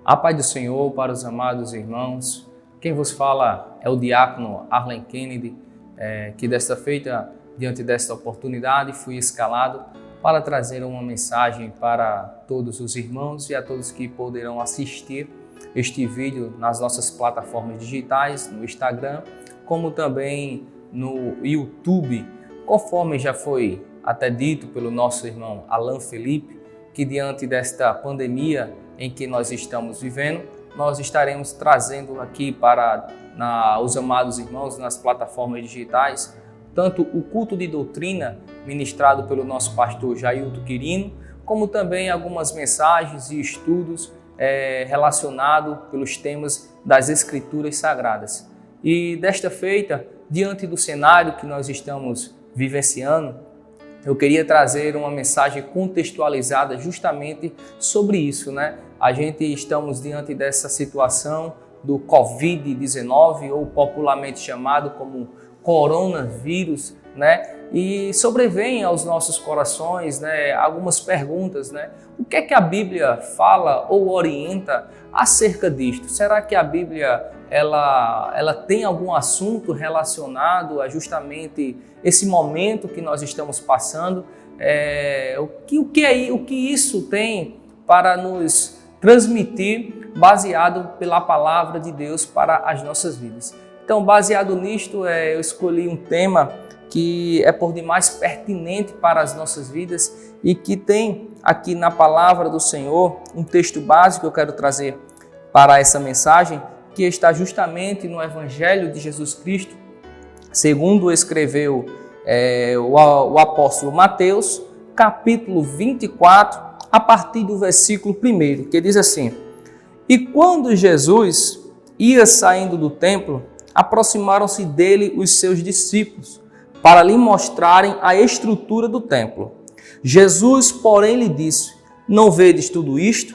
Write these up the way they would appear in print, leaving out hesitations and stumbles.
A paz do Senhor para os amados irmãos. Quem vos fala é o diácono Arlen Kennedy, que desta feita, diante desta oportunidade, fui escalado para trazer uma mensagem para todos os irmãos e a todos que poderão assistir este vídeo nas nossas plataformas digitais, no Instagram, como também no YouTube, conforme já foi até dito pelo nosso irmão Alan Felipe, que diante desta pandemia em que nós estamos vivendo, nós estaremos trazendo aqui para os amados irmãos nas plataformas digitais, tanto o culto de doutrina ministrado pelo nosso pastor Jailton Quirino, como também algumas mensagens e estudos relacionados pelos temas das Escrituras Sagradas. E desta feita, diante do cenário que nós estamos vivenciando, eu queria trazer uma mensagem contextualizada justamente sobre isso, né? Estamos diante dessa situação do Covid-19, ou popularmente chamado como coronavírus, né? E sobrevêm aos nossos corações, né, algumas perguntas, né? O que é que a Bíblia fala ou orienta acerca disto? Será que a Bíblia ela tem algum assunto relacionado a justamente esse momento que nós estamos passando? O que isso tem para nos transmitir baseado pela palavra de Deus para as nossas vidas? Então, baseado nisto, eu escolhi um tema que é por demais pertinente para as nossas vidas e que tem aqui na palavra do Senhor um texto básico que eu quero trazer para essa mensagem, que está justamente no Evangelho de Jesus Cristo, segundo escreveu o apóstolo Mateus, capítulo 24, a partir do versículo 1, que diz assim: E quando Jesus ia saindo do templo, aproximaram-se dele os seus discípulos, para lhe mostrarem a estrutura do templo. Jesus, porém, lhe disse: Não vedes tudo isto?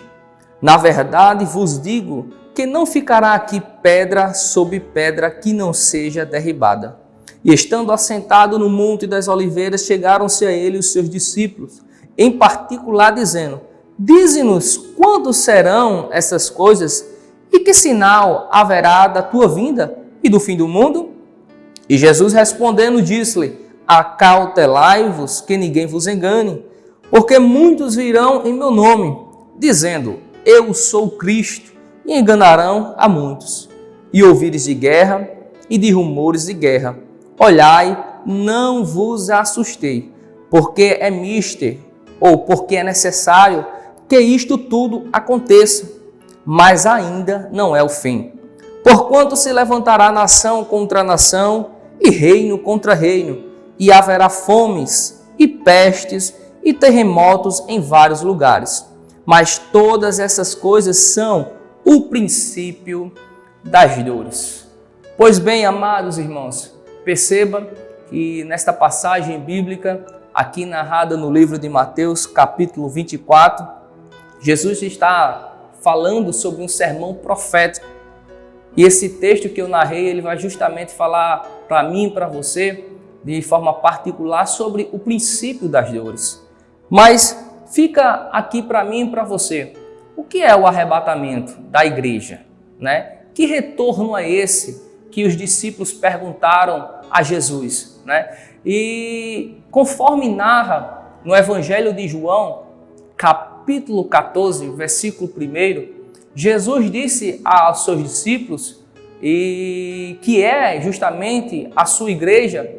Na verdade vos digo que não ficará aqui pedra sobre pedra que não seja derribada. E estando assentado no Monte das Oliveiras, chegaram-se a ele os seus discípulos, em particular dizendo: Dize-nos quando serão essas coisas e que sinal haverá da tua vinda e do fim do mundo? E Jesus respondendo disse-lhe: Acautelai-vos que ninguém vos engane, porque muitos virão em meu nome, dizendo: Eu sou o Cristo, e enganarão a muitos. E ouvires de guerra e de rumores de guerra. Olhai, não vos assustei, porque é mister, ou porque é necessário que isto tudo aconteça, mas ainda não é o fim. Porquanto se levantará nação contra nação e reino contra reino, e haverá fomes e pestes e terremotos em vários lugares. Mas todas essas coisas são o princípio das dores. Pois bem, amados irmãos, perceba que nesta passagem bíblica, aqui narrada no livro de Mateus, capítulo 24, Jesus está falando sobre um sermão profético. E esse texto que eu narrei, ele vai justamente falar para mim e para você, de forma particular, sobre o princípio das dores. Mas fica aqui para mim e para você, o que é o arrebatamento da igreja, né? Que retorno é esse que os discípulos perguntaram a Jesus, né? E conforme narra no Evangelho de João, capítulo 14, versículo 1, Jesus disse aos seus discípulos, e que é justamente a sua igreja,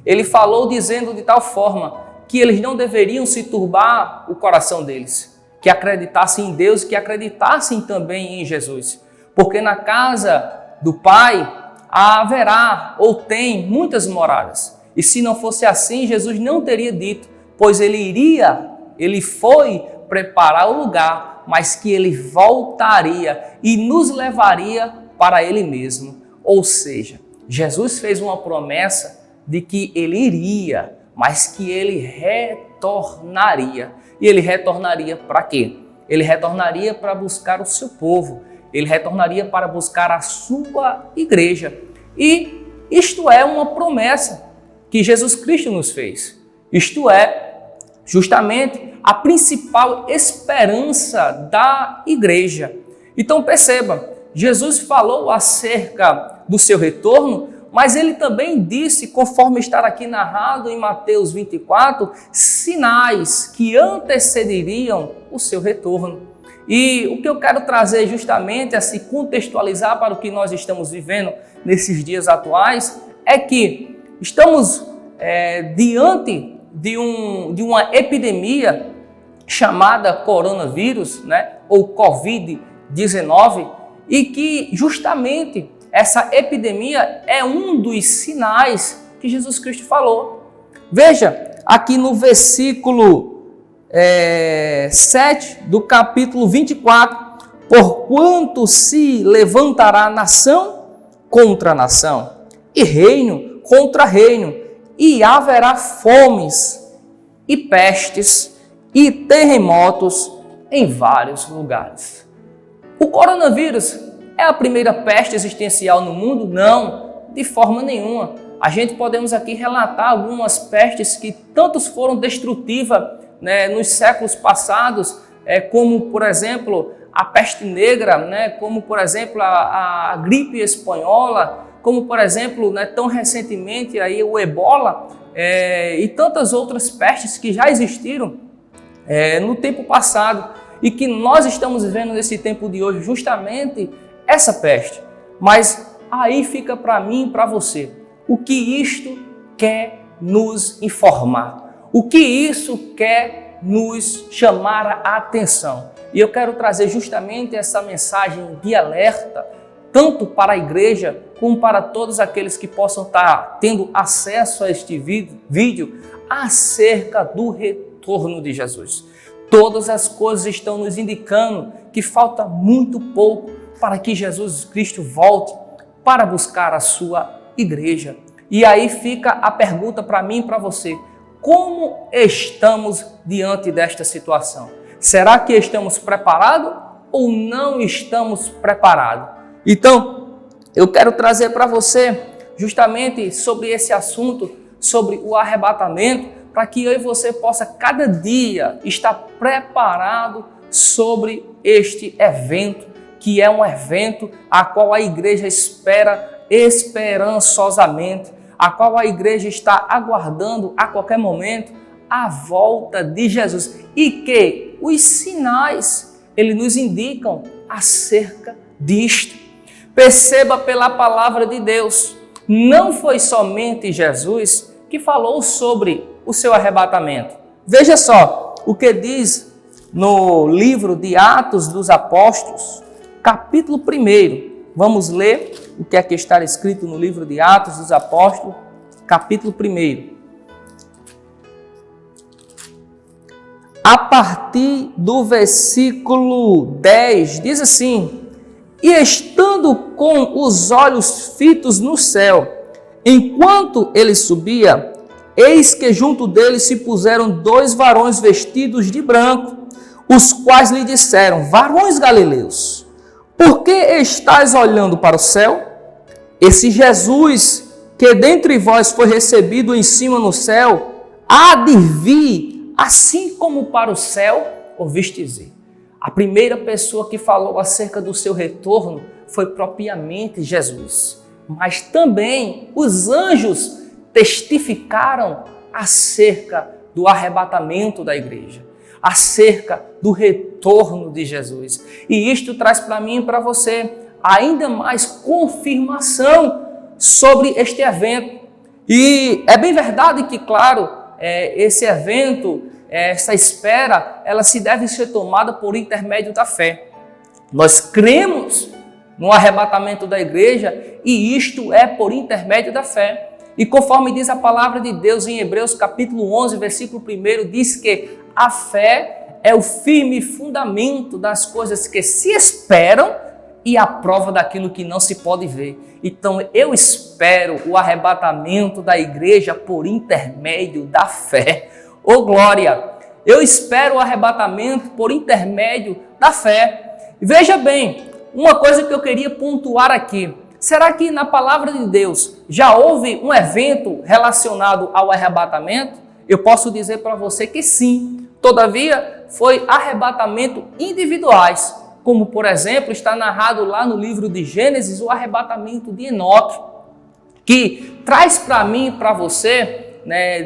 ele falou dizendo de tal forma que eles não deveriam se turbar o coração deles, que acreditassem em Deus, que acreditassem também em Jesus, porque na casa do Pai haverá ou tem muitas moradas. E se não fosse assim, Jesus não teria dito, pois ele foi preparar o lugar, mas que ele voltaria e nos levaria para ele mesmo. Ou seja, Jesus fez uma promessa de que ele iria, mas que ele retornaria. E ele retornaria para quê? Ele retornaria para buscar o seu povo. Ele retornaria para buscar a sua igreja. E isto é uma promessa que Jesus Cristo nos fez. Isto é justamente a principal esperança da igreja. Então perceba, Jesus falou acerca do seu retorno, mas ele também disse, conforme está aqui narrado em Mateus 24, sinais que antecederiam o seu retorno. E o que eu quero trazer justamente a se contextualizar para o que nós estamos vivendo nesses dias atuais é que estamos diante de uma epidemia chamada coronavírus, ou Covid-19, e que justamente essa epidemia é um dos sinais que Jesus Cristo falou. Veja, aqui no versículo 7 do capítulo 24, porquanto se levantará nação contra nação, e reino contra reino, e haverá fomes, e pestes, e terremotos em vários lugares. O coronavírus é a primeira peste existencial no mundo? Não, de forma nenhuma. A gente podemos aqui relatar algumas pestes que tantos foram destrutivas nos séculos passados, como, por exemplo, a peste negra, como, por exemplo, a gripe espanhola, como, por exemplo, tão recentemente aí, o ebola, e tantas outras pestes que já existiram no tempo passado e que nós estamos vivendo nesse tempo de hoje, justamente essa peste. Mas aí fica para mim e para você, o que isto quer nos informar, o que isso quer nos chamar a atenção. E eu quero trazer justamente essa mensagem de alerta, tanto para a igreja, como para todos aqueles que possam estar tendo acesso a este vídeo, acerca do retorno de Jesus. Todas as coisas estão nos indicando que falta muito pouco para que Jesus Cristo volte para buscar a sua igreja. E aí fica a pergunta para mim e para você: como estamos diante desta situação? Será que estamos preparados ou não estamos preparados? Então, eu quero trazer para você justamente sobre esse assunto, sobre o arrebatamento, para que eu e você possa cada dia estar preparado sobre este evento, que é um evento a qual a igreja espera esperançosamente, a qual a igreja está aguardando a qualquer momento a volta de Jesus, e que os sinais, eles nos indicam acerca disto. Perceba pela palavra de Deus, não foi somente Jesus que falou sobre o seu arrebatamento. Veja só o que diz no livro de Atos dos Apóstolos, capítulo 1. Vamos ler o que é que está escrito no livro de Atos dos Apóstolos, capítulo 1. A partir do versículo 10, diz assim: e estando com os olhos fitos no céu, enquanto ele subia, eis que junto dele se puseram 2 varões vestidos de branco, os quais lhe disseram: varões galileus, por que estáis olhando para o céu? Esse Jesus, que dentre vós foi recebido em cima no céu, há de vir, assim como para o céu ouvistes ir. A primeira pessoa que falou acerca do seu retorno foi propriamente Jesus. Mas também os anjos testificaram acerca do arrebatamento da igreja, acerca do retorno de Jesus. E isto traz para mim e para você ainda mais confirmação sobre este evento. E é bem verdade que, claro, esse evento, essa espera, ela se deve ser tomada por intermédio da fé. Nós cremos no arrebatamento da igreja e isto é por intermédio da fé. E conforme diz a palavra de Deus em Hebreus capítulo 11, versículo 1, diz que a fé é o firme fundamento das coisas que se esperam e a prova daquilo que não se pode ver. Então eu espero o arrebatamento da igreja por intermédio da fé. Oh glória! Eu espero o arrebatamento por intermédio da fé. Veja bem, uma coisa que eu queria pontuar aqui. Será que na palavra de Deus já houve um evento relacionado ao arrebatamento? Eu posso dizer para você que sim. Todavia, foi arrebatamento individuais, como, por exemplo, está narrado lá no livro de Gênesis, o arrebatamento de Enoque, que traz para mim e para você,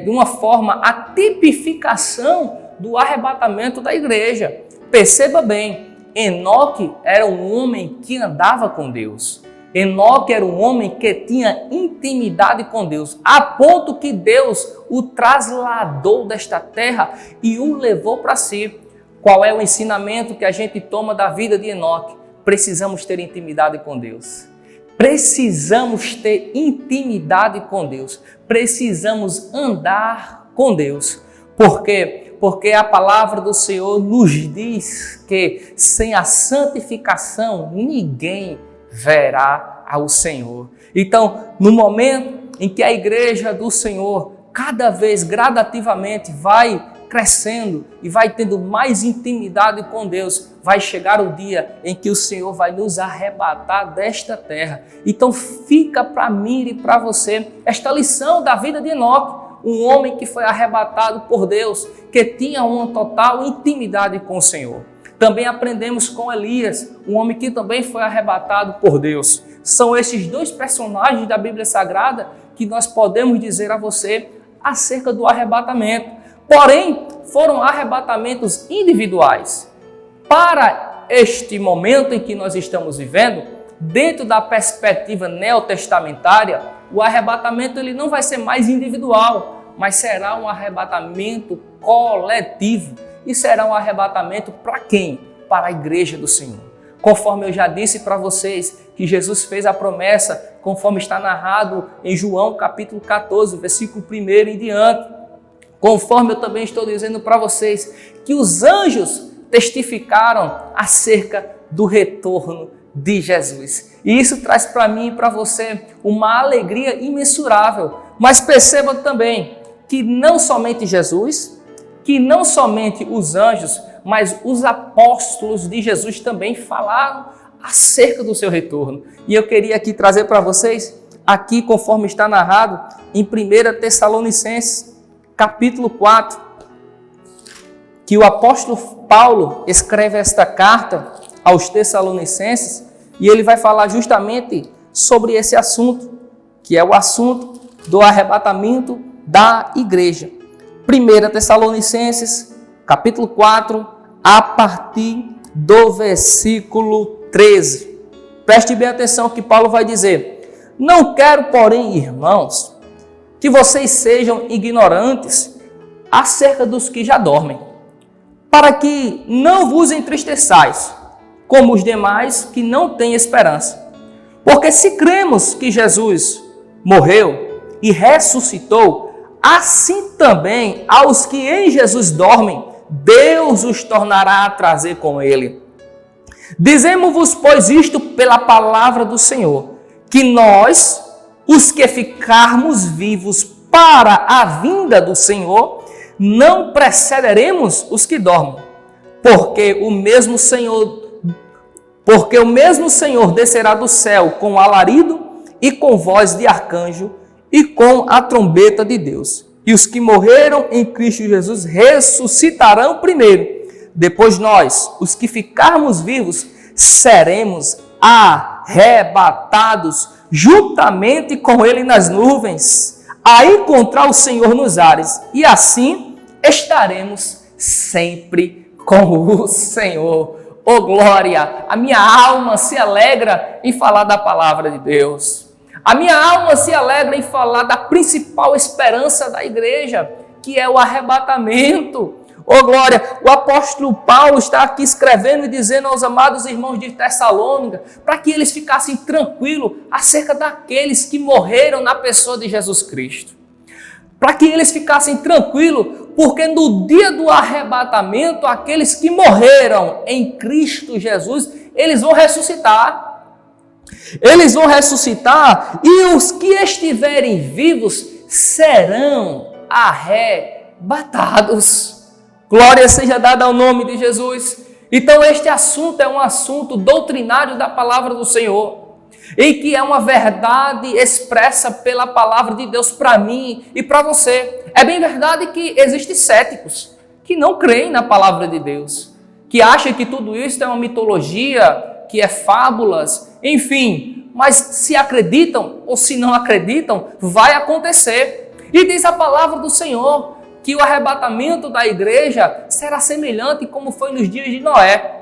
de uma forma, a tipificação do arrebatamento da igreja. Perceba bem, Enoque era um homem que andava com Deus. Enoque era um homem que tinha intimidade com Deus, a ponto que Deus o trasladou desta terra e o levou para si. Qual é o ensinamento que a gente toma da vida de Enoque? Precisamos ter intimidade com Deus. Precisamos ter intimidade com Deus. Precisamos andar com Deus. Por quê? Porque a palavra do Senhor nos diz que sem a santificação ninguém verá ao Senhor. Então, no momento em que a igreja do Senhor cada vez gradativamente vai crescendo e vai tendo mais intimidade com Deus, vai chegar o dia em que o Senhor vai nos arrebatar desta terra. Então fica para mim e para você esta lição da vida de Enoque, um homem que foi arrebatado por Deus, que tinha uma total intimidade com o Senhor. Também aprendemos com Elias, um homem que também foi arrebatado por Deus. São esses dois personagens da Bíblia Sagrada que nós podemos dizer a você acerca do arrebatamento. Porém, foram arrebatamentos individuais. Para este momento em que nós estamos vivendo, dentro da perspectiva neotestamentária, o arrebatamento ele não vai ser mais individual, mas será um arrebatamento coletivo. E será um arrebatamento para quem? Para a igreja do Senhor. Conforme eu já disse para vocês, que Jesus fez a promessa, conforme está narrado em João capítulo 14, versículo 1 em diante. Conforme eu também estou dizendo para vocês, que os anjos testificaram acerca do retorno de Jesus. E isso traz para mim e para você uma alegria imensurável. Mas perceba também que não somente Jesus, que não somente os anjos, mas os apóstolos de Jesus também falaram acerca do seu retorno. E eu queria aqui trazer para vocês, aqui conforme está narrado em 1 Tessalonicenses, capítulo 4, que o apóstolo Paulo escreve esta carta aos Tessalonicenses e ele vai falar justamente sobre esse assunto, que é o assunto do arrebatamento da igreja. 1 Tessalonicenses, capítulo 4, a partir do versículo 13. Preste bem atenção que Paulo vai dizer: não quero, porém, irmãos, que vocês sejam ignorantes acerca dos que já dormem, para que não vos entristeçais, como os demais que não têm esperança. Porque se cremos que Jesus morreu e ressuscitou, assim também aos que em Jesus dormem, Deus os tornará a trazer com ele. Dizemos-vos, pois, isto pela palavra do Senhor, que nós, os que ficarmos vivos para a vinda do Senhor, não precederemos os que dormem, porque o mesmo Senhor descerá do céu com alarido e com voz de arcanjo e com a trombeta de Deus. E os que morreram em Cristo Jesus ressuscitarão primeiro. Depois nós, os que ficarmos vivos, seremos arrebatados juntamente com Ele nas nuvens, a encontrar o Senhor nos ares. E assim estaremos sempre com o Senhor. Oh glória! A minha alma se alegra em falar da palavra de Deus. A minha alma se alegra em falar da principal esperança da igreja, que é o arrebatamento. Oh glória! O apóstolo Paulo está aqui escrevendo e dizendo aos amados irmãos de Tessalônica, para que eles ficassem tranquilos acerca daqueles que morreram na pessoa de Jesus Cristo. Para que eles ficassem tranquilos, porque no dia do arrebatamento, aqueles que morreram em Cristo Jesus, eles vão ressuscitar. Eles vão ressuscitar e os que estiverem vivos serão arrebatados. Glória seja dada ao nome de Jesus. Então este assunto é um assunto doutrinário da palavra do Senhor, em que é uma verdade expressa pela palavra de Deus para mim e para você. É bem verdade que existem céticos que não creem na palavra de Deus, que acha que tudo isso é uma mitologia, que é fábulas, enfim, mas se acreditam ou se não acreditam, vai acontecer. E diz a palavra do Senhor que o arrebatamento da igreja será semelhante como foi nos dias de Noé,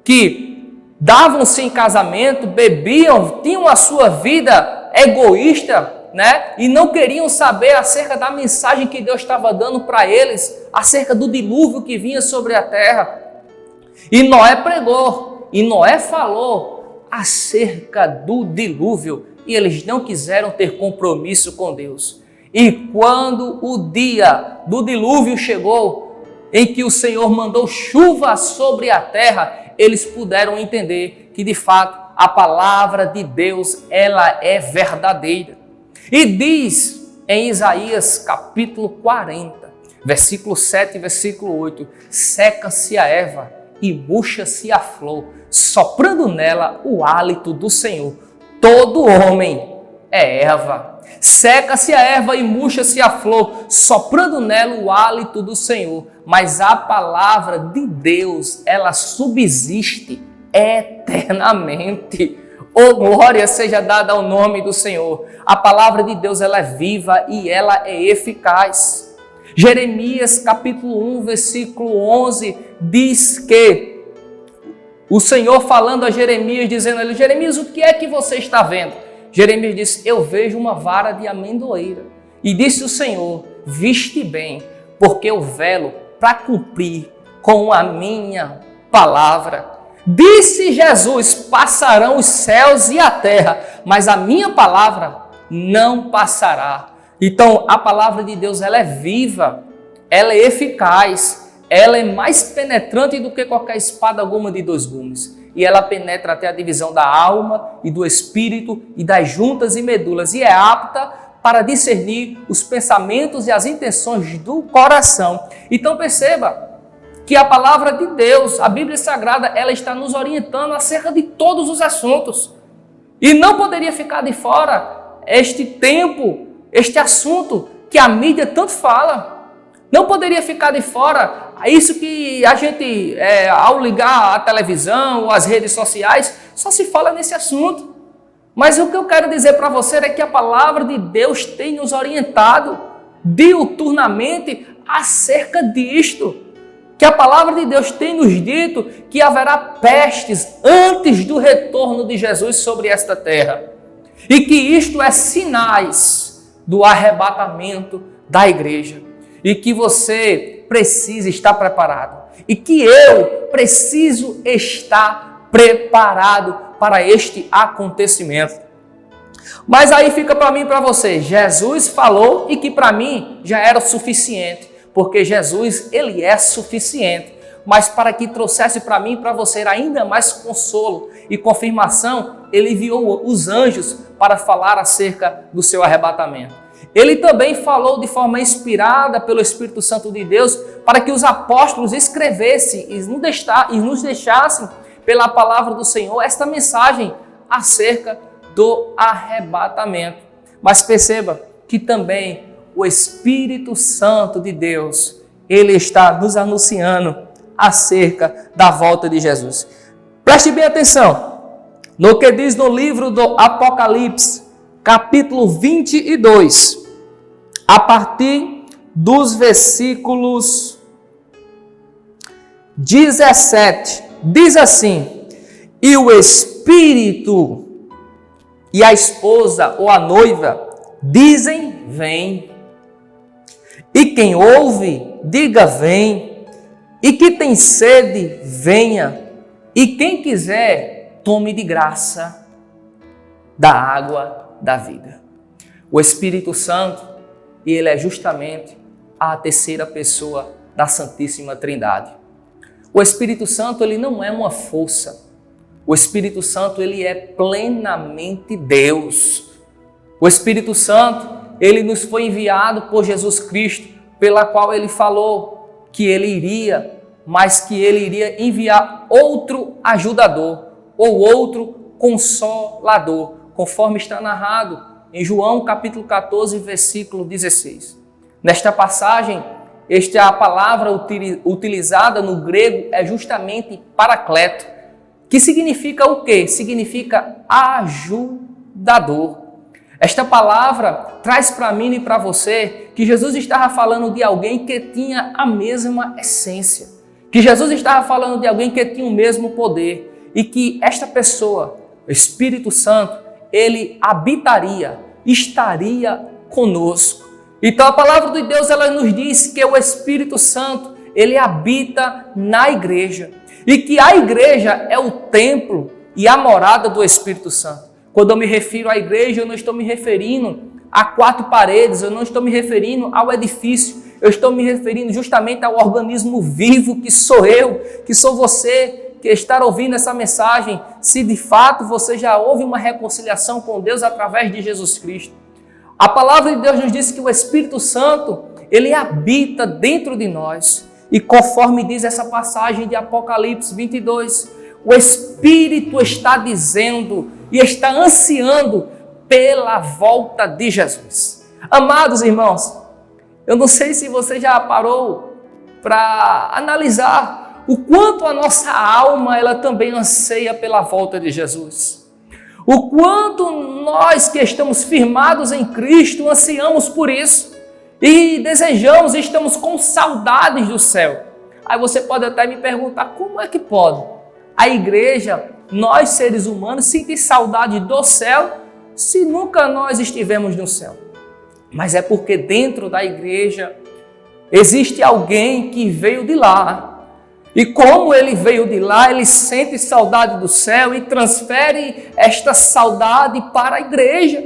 que davam-se em casamento, bebiam, tinham a sua vida egoísta, né? E não queriam saber acerca da mensagem que Deus estava dando para eles, acerca do dilúvio que vinha sobre a terra. E Noé pregou, e Noé falou acerca do dilúvio, e eles não quiseram ter compromisso com Deus. E quando o dia do dilúvio chegou, em que o Senhor mandou chuva sobre a terra, eles puderam entender que de fato a palavra de Deus, ela é verdadeira. E diz em Isaías capítulo 40, versículo 7 e versículo 8, seca-se a erva e murcha-se a flor, soprando nela o hálito do Senhor. Todo homem é erva. Seca-se a erva e murcha-se a flor, soprando nela o hálito do Senhor. Mas a palavra de Deus, ela subsiste eternamente. Oh, glória seja dada ao nome do Senhor. A palavra de Deus, ela é viva e ela é eficaz. Jeremias capítulo 1, versículo 11, diz que o Senhor falando a Jeremias, dizendo a ele, Jeremias, o que é que você está vendo? Jeremias disse, eu vejo uma vara de amendoeira. E disse o Senhor, viste bem, porque eu velo para cumprir com a minha palavra. Disse Jesus, passarão os céus e a terra, mas a minha palavra não passará. Então, a palavra de Deus, ela é viva, ela é eficaz, ela é mais penetrante do que qualquer espada alguma de dois gumes. E ela penetra até a divisão da alma e do espírito e das juntas e medulas, e é apta para discernir os pensamentos e as intenções do coração. Então perceba que a palavra de Deus, a Bíblia Sagrada, ela está nos orientando acerca de todos os assuntos. E não poderia ficar de fora este tempo, este assunto que a mídia tanto fala. Não poderia ficar de fora isso que a gente, ao ligar a televisão ou as redes sociais, só se fala nesse assunto. Mas o que eu quero dizer para você é que a palavra de Deus tem nos orientado diuturnamente acerca disto. Que a palavra de Deus tem nos dito que haverá pestes antes do retorno de Jesus sobre esta terra. E que isto é sinais do arrebatamento da igreja. E que você precisa estar preparado. E que eu preciso estar preparado para este acontecimento. Mas aí fica para mim e para você. Jesus falou e que para mim já era o suficiente. Porque Jesus, ele é suficiente. Mas para que trouxesse para mim e para você ainda mais consolo e confirmação, ele enviou os anjos para falar acerca do seu arrebatamento. Ele também falou de forma inspirada pelo Espírito Santo de Deus para que os apóstolos escrevessem e nos deixassem pela palavra do Senhor esta mensagem acerca do arrebatamento. Mas perceba que também o Espírito Santo de Deus, ele está nos anunciando acerca da volta de Jesus. Preste bem atenção no que diz no livro do Apocalipse, capítulo 22, a partir dos versículos 17, diz assim, e o Espírito e a esposa ou a noiva dizem, vem. E quem ouve, diga, vem. E que tem sede, venha. E quem quiser, tome de graça da água da vida. O Espírito Santo, ele é justamente a terceira pessoa da Santíssima Trindade. O Espírito Santo, ele não é uma força. O Espírito Santo, ele é plenamente Deus. O Espírito Santo, ele nos foi enviado por Jesus Cristo, pela qual ele falou que ele iria, mas que ele iria enviar outro ajudador ou outro consolador, conforme está narrado em João capítulo 14, versículo 16. Nesta passagem, a palavra utilizada no grego é justamente paracleto, que significa o quê? Significa ajudador. Esta palavra traz para mim e para você que Jesus estava falando de alguém que tinha a mesma essência, que Jesus estava falando de alguém que tinha o mesmo poder e que esta pessoa, o Espírito Santo, ele habitaria, estaria conosco. Então a palavra de Deus, ela nos diz que o Espírito Santo, ele habita na igreja e que a igreja é o templo e a morada do Espírito Santo. Quando eu me refiro à igreja, eu não estou me referindo a 4 paredes, eu não estou me referindo ao edifício, eu estou me referindo justamente ao organismo vivo que sou eu, que sou você, que está ouvindo essa mensagem, se de fato você já houve uma reconciliação com Deus através de Jesus Cristo. A palavra de Deus nos diz que o Espírito Santo, ele habita dentro de nós. E conforme diz essa passagem de Apocalipse 22, o Espírito está dizendo e está ansiando pela volta de Jesus. Amados irmãos, eu não sei se você já parou para analisar o quanto a nossa alma ela também anseia pela volta de Jesus. O quanto nós que estamos firmados em Cristo ansiamos por isso e desejamos e estamos com saudades do céu. Aí você pode até me perguntar, como é que pode a igreja, nós seres humanos, sentir saudade do céu se nunca nós estivemos no céu? Mas é porque dentro da igreja existe alguém que veio de lá. E como ele veio de lá, ele sente saudade do céu e transfere esta saudade para a igreja.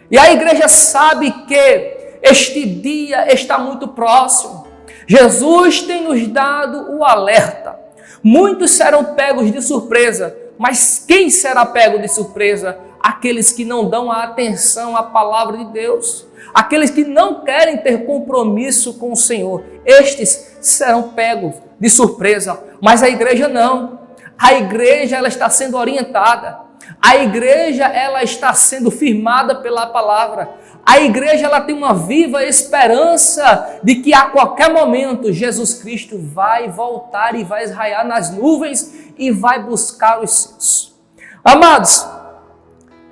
E a igreja sabe que este dia está muito próximo. Jesus tem nos dado o alerta. Muitos serão pegos de surpresa, mas quem será pego de surpresa? Aqueles que não dão a atenção à palavra de Deus. Aqueles que não querem ter compromisso com o Senhor. Estes serão pegos de surpresa, mas a igreja não. A igreja ela está sendo orientada. A igreja ela está sendo firmada pela palavra. A igreja ela tem uma viva esperança de que a qualquer momento Jesus Cristo vai voltar e vai raiar nas nuvens e vai buscar os seus. Amados,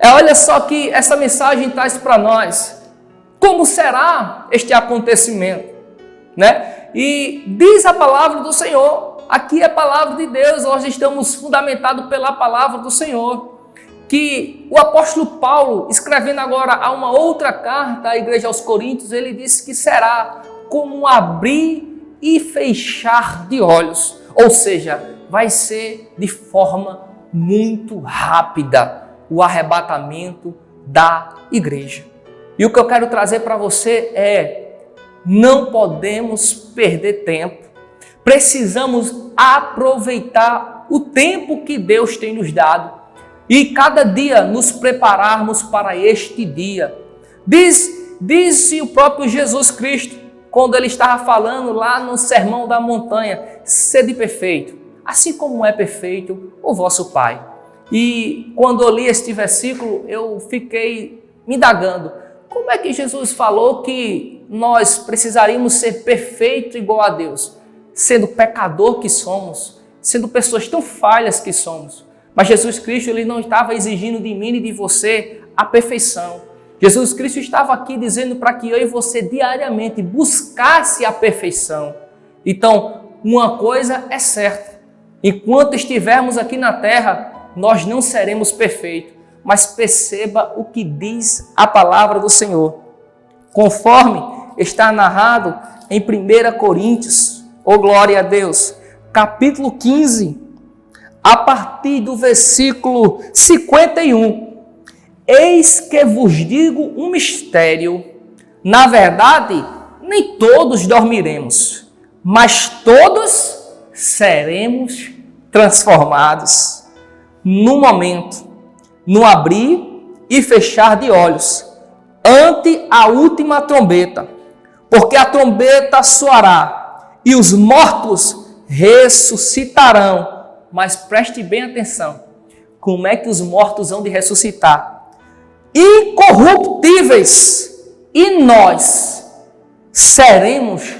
olha só que essa mensagem traz para nós. Como será este acontecimento? Né? E diz a palavra do Senhor, aqui é a palavra de Deus, nós estamos fundamentados pela palavra do Senhor, que o apóstolo Paulo, escrevendo agora a uma outra carta à igreja aos Coríntios, ele disse que será como um abrir e fechar de olhos, ou seja, vai ser de forma muito rápida o arrebatamento da igreja. E o que eu quero trazer para você é, não podemos perder tempo, precisamos aproveitar o tempo que Deus tem nos dado e cada dia nos prepararmos para este dia. Disse o próprio Jesus Cristo, quando ele estava falando lá no Sermão da Montanha, sede perfeito, assim como é perfeito o vosso Pai. E quando eu li este versículo, eu fiquei me indagando, como é que Jesus falou que nós precisaríamos ser perfeitos igual a Deus, sendo pecador que somos, sendo pessoas tão falhas que somos? Mas Jesus Cristo ele não estava exigindo de mim e de você a perfeição. Jesus Cristo estava aqui dizendo para que eu e você diariamente buscasse a perfeição. Então, uma coisa é certa, enquanto estivermos aqui na terra, nós não seremos perfeitos, mas perceba o que diz a palavra do Senhor. Conforme está narrado em 1 Coríntios, glória a Deus, capítulo 15, a partir do versículo 51. Eis que vos digo um mistério, na verdade, nem todos dormiremos, mas todos seremos transformados no momento, no abrir e fechar de olhos, ante a última trombeta, porque a trombeta soará e os mortos ressuscitarão. Mas preste bem atenção, como é que os mortos hão de ressuscitar? Incorruptíveis, e nós seremos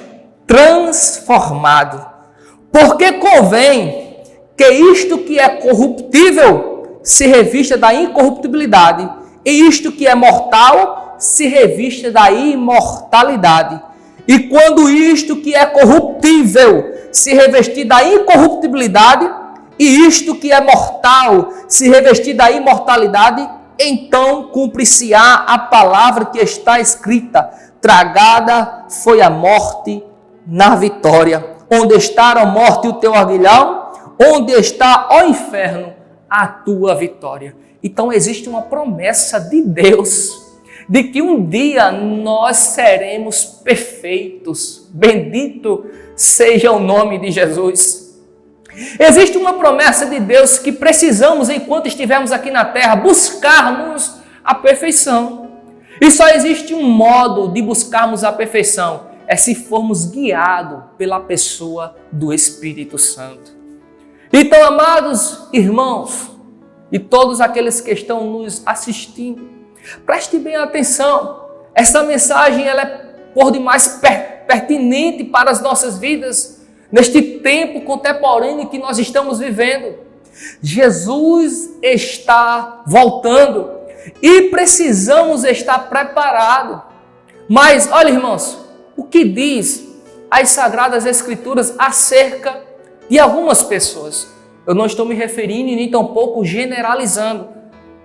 transformado. Porque convém que isto que é corruptível se revista da incorruptibilidade, e isto que é mortal se revista da imortalidade. E quando isto que é corruptível se revestir da incorruptibilidade, e isto que é mortal se revestir da imortalidade, então cumprir-se-á a palavra que está escrita: tragada foi a morte na vitória. Onde está a morte o teu aguilhão? Onde está, ó inferno, a tua vitória? Então existe uma promessa de Deus de que um dia nós seremos perfeitos. Bendito seja o nome de Jesus. Existe uma promessa de Deus que precisamos, enquanto estivermos aqui na terra, buscarmos a perfeição. E só existe um modo de buscarmos a perfeição: é se formos guiados pela pessoa do Espírito Santo. Então, amados irmãos, e todos aqueles que estão nos assistindo, preste bem atenção. Essa mensagem ela é por demais pertinente para as nossas vidas, neste tempo contemporâneo que nós estamos vivendo. Jesus está voltando e precisamos estar preparados. Mas, olha, irmãos, o que diz as Sagradas Escrituras acerca de algumas pessoas? Eu não estou me referindo e nem tampouco generalizando.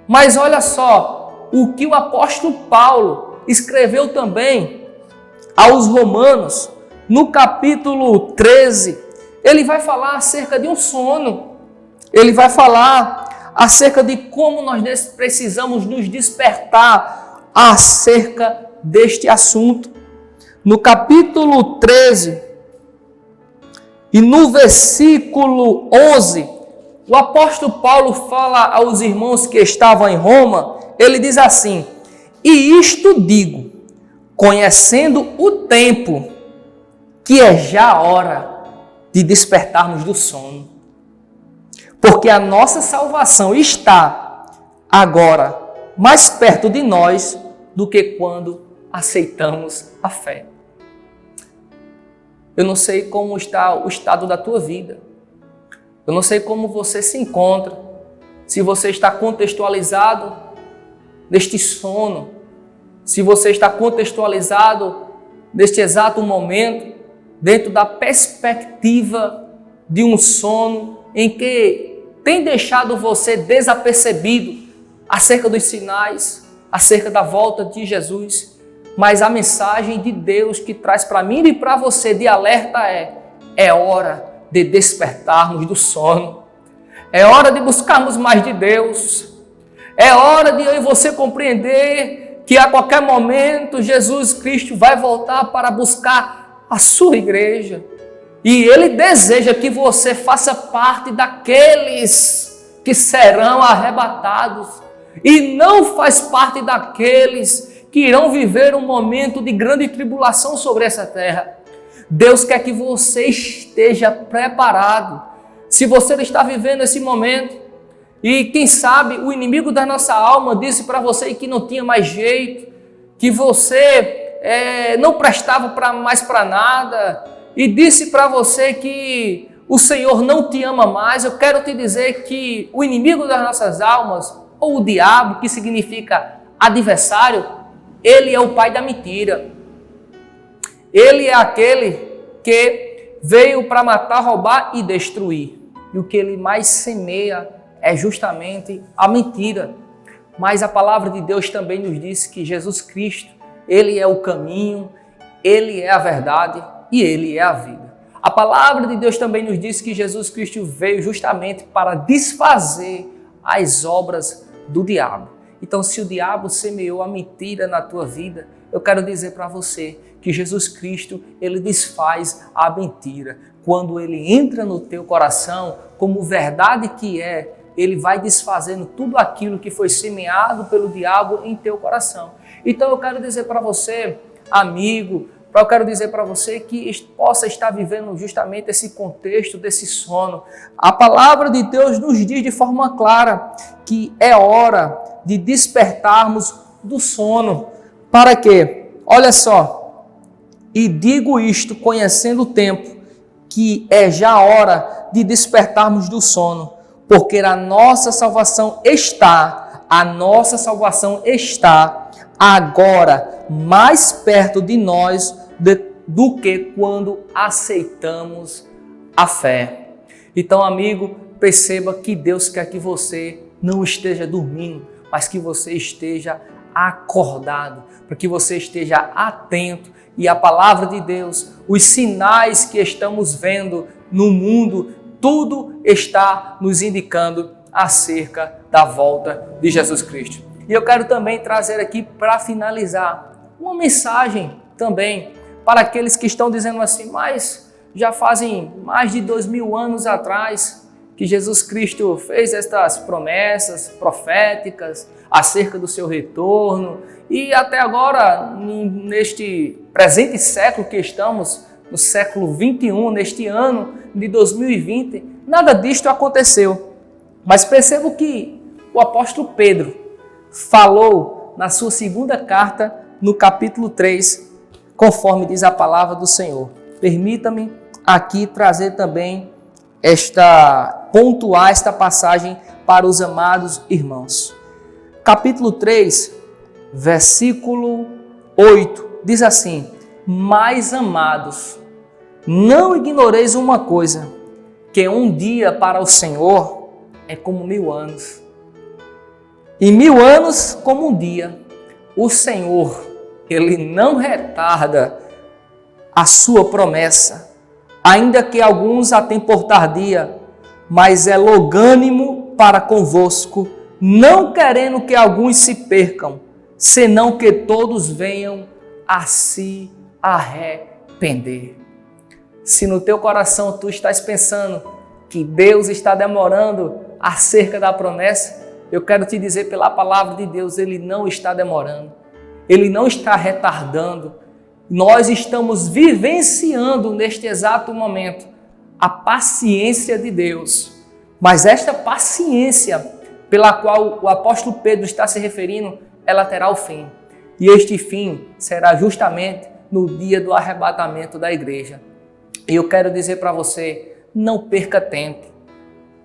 Mas olha só o que o apóstolo Paulo escreveu também aos Romanos, no capítulo 13. Ele vai falar acerca de um sono. Ele vai falar acerca de como nós precisamos nos despertar acerca deste assunto. No capítulo 13 e no versículo 11, o apóstolo Paulo fala aos irmãos que estavam em Roma. Ele diz assim: e isto digo, conhecendo o tempo, que é já a hora de despertarmos do sono. Porque a nossa salvação está agora mais perto de nós do que quando aceitamos a fé. Eu não sei como está o estado da tua vida. Eu não sei como você se encontra. Se você está contextualizado neste sono. Se você está contextualizado neste exato momento, dentro da perspectiva de um sono em que tem deixado você desapercebido acerca dos sinais, acerca da volta de Jesus. Mas a mensagem de Deus que traz para mim e para você de alerta é hora de despertarmos do sono. É hora de buscarmos mais de Deus. É hora de eu e você compreender que a qualquer momento Jesus Cristo vai voltar para buscar a sua igreja. E Ele deseja que você faça parte daqueles que serão arrebatados. E não faz parte daqueles que irão viver um momento de grande tribulação sobre essa terra. Deus quer que você esteja preparado. Se você está vivendo esse momento, e quem sabe o inimigo da nossa alma disse para você que não tinha mais jeito, que você não prestava mais para nada, e disse para você que o Senhor não te ama mais, eu quero te dizer que o inimigo das nossas almas, ou o diabo, que significa adversário, ele é o pai da mentira. Ele é aquele que veio para matar, roubar e destruir. E o que ele mais semeia é justamente a mentira. Mas a palavra de Deus também nos diz que Jesus Cristo, Ele é o caminho, Ele é a verdade e Ele é a vida. A palavra de Deus também nos diz que Jesus Cristo veio justamente para desfazer as obras do diabo. Então, se o diabo semeou a mentira na tua vida, eu quero dizer para você que Jesus Cristo, Ele desfaz a mentira. Quando Ele entra no teu coração, como verdade que é, Ele vai desfazendo tudo aquilo que foi semeado pelo diabo em teu coração. Então, eu quero dizer para você, amigo, eu quero dizer para você que possa estar vivendo justamente esse contexto desse sono. A palavra de Deus nos diz de forma clara que é hora de despertarmos do sono. Para quê? Olha só, E digo isto conhecendo o tempo, que é já a hora de despertarmos do sono, porque a nossa salvação está agora mais perto de nós do que quando aceitamos a fé. Então, amigo, perceba que Deus quer que você não esteja dormindo, mas que você esteja acordado, para que você esteja atento. E a palavra de Deus, os sinais que estamos vendo no mundo, tudo está nos indicando acerca da volta de Jesus Cristo. E eu quero também trazer aqui, para finalizar, uma mensagem também para aqueles que estão dizendo assim, mas já fazem mais de 2000 anos atrás que Jesus Cristo fez estas promessas proféticas acerca do seu retorno, e até agora, neste presente século que estamos, no século 21, neste ano de 2020, nada disto aconteceu. Mas percebo que o apóstolo Pedro falou na sua segunda carta, no capítulo 3, conforme diz a palavra do Senhor. Permita-me aqui trazer também pontuar esta passagem para os amados irmãos. Capítulo 3, versículo 8, diz assim: Mas amados, não ignoreis uma coisa, que um dia para o Senhor é como 1000 anos, e 1000 anos como um dia. O Senhor, Ele não retarda a sua promessa, ainda que alguns a tenham por tardia, mas é longânimo para convosco, não querendo que alguns se percam, senão que todos venham a se arrepender. Se no teu coração tu estás pensando que Deus está demorando acerca da promessa, eu quero te dizer pela palavra de Deus, Ele não está demorando, Ele não está retardando. Nós estamos vivenciando neste exato momento a paciência de Deus, mas esta paciência pela qual o apóstolo Pedro está se referindo, ela terá o fim. E este fim será justamente no dia do arrebatamento da igreja. E eu quero dizer para você, não perca tempo.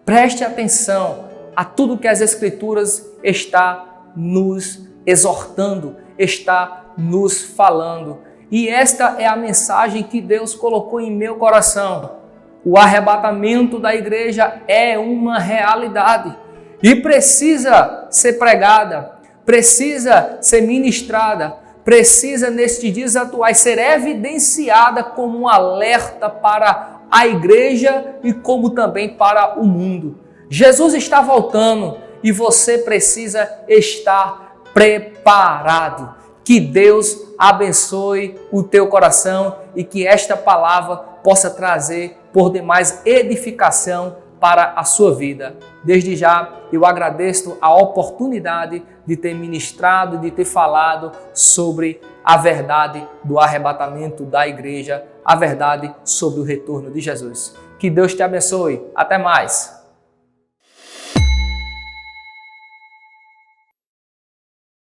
Preste atenção a tudo que as Escrituras está nos exortando, está nos falando. E esta é a mensagem que Deus colocou em meu coração. O arrebatamento da igreja é uma realidade e precisa ser pregada, precisa ser ministrada, precisa nestes dias atuais ser evidenciada como um alerta para a igreja e como também para o mundo. Jesus está voltando e você precisa estar preparado. Que Deus abençoe o teu coração e que esta palavra possa trazer por demais edificação para a sua vida. Desde já eu agradeço a oportunidade de ter ministrado, de ter falado sobre a verdade do arrebatamento da igreja, a verdade sobre o retorno de Jesus. Que Deus te abençoe. Até mais.